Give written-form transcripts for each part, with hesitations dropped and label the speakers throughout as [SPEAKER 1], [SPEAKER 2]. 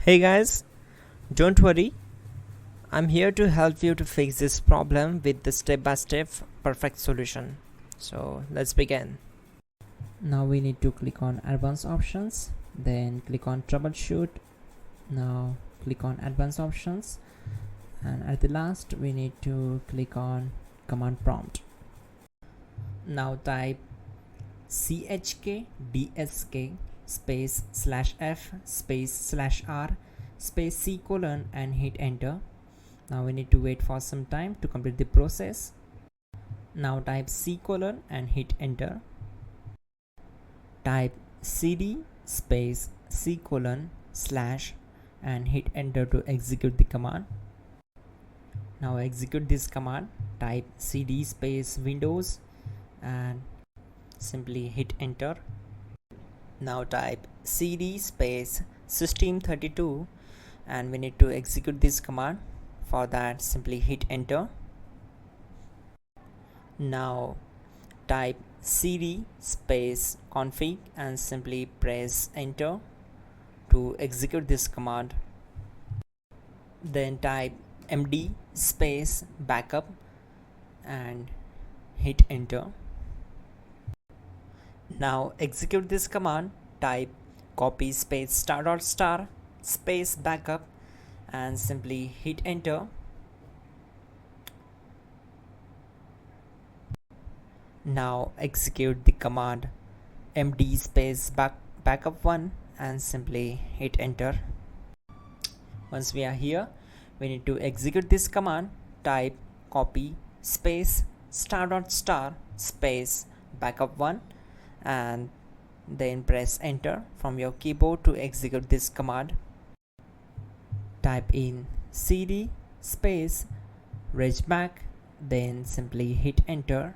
[SPEAKER 1] Hey guys, don't worry, I'm here to help you to fix this problem with the step-by-step perfect solution. So let's begin.
[SPEAKER 2] Now we need to click on advanced options, then click on troubleshoot. Now click on advanced options, and at the last we need to click on command prompt. Now type chkdsk space /f space /r space c colon and hit enter. Now we need to wait for some time to complete the process. Now type c colon and hit enter. Type cd space c colon slash and hit enter to execute the command. Now execute this command. Type cd space windows and simply hit enter. Now type cd space system32 and we need to execute this command. For that, simply hit enter. Now type cd space config and simply press enter to execute this command. Then type md space backup and hit enter. Now execute this command. Type copy space *** space backup and simply hit enter. Now execute the command md space backup1 and simply hit enter. Once we are here, we need to execute this command. Type copy space ** space backup1 and then press enter from your keyboard to execute this command. Type in cd space regback, then simply hit enter.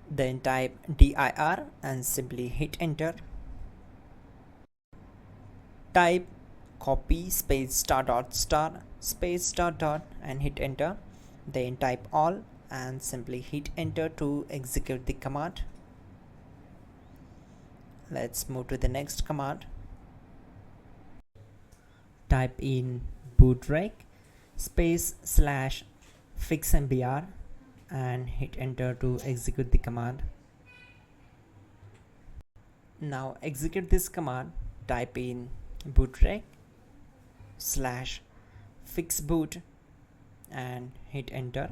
[SPEAKER 2] Then type dir and simply hit enter. Type copy space ** space .. and hit enter. Then type all and simply hit enter to execute the command. Let's move to the next command. Type in bootrec space /fixmbr and hit enter to execute the command. Now execute this command. Type in bootrec /fixboot and hit enter.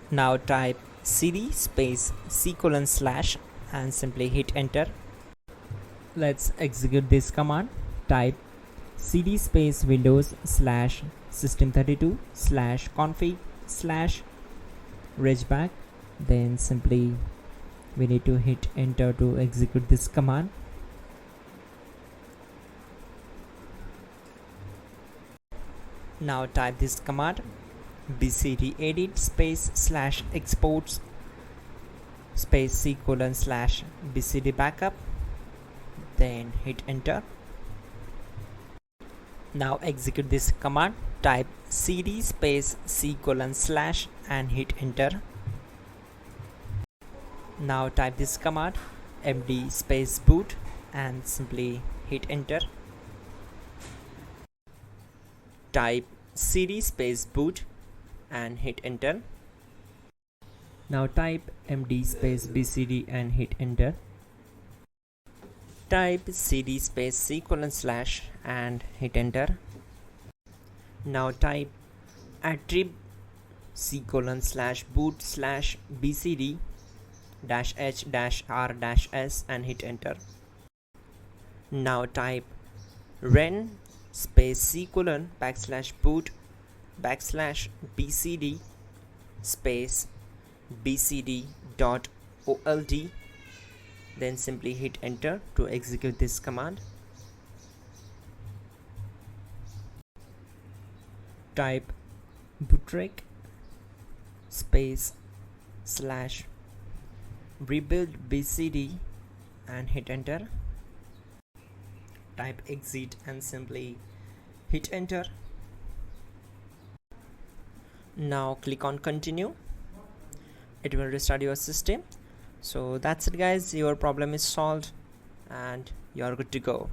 [SPEAKER 2] Now type cd space c colon slash and simply hit enter. Let's execute this command. Type cd space windows /system32 /config /regback, then simply we need to hit enter to execute this command. Now type this command bcd edit space /exports space c colon /bcd backup, then hit enter. Now execute this command. Type cd space c colon / and hit enter. Now type this command md space boot and simply hit enter. Type cd space boot and hit enter. Now type md space bcd and hit enter. Type cd space c colon / and hit enter. Now type attrib c colon /boot /bcd -h -r -s and hit enter. Now type ren space c colon /boot /bcd space bcd.old, then simply hit enter to execute this command. Type bootrec space /rebuild bcd and hit enter. Type exit and simply hit enter. Now click on continue. It will restart your system. So that's it guys, your problem is solved.
[SPEAKER 1] and you're good to go.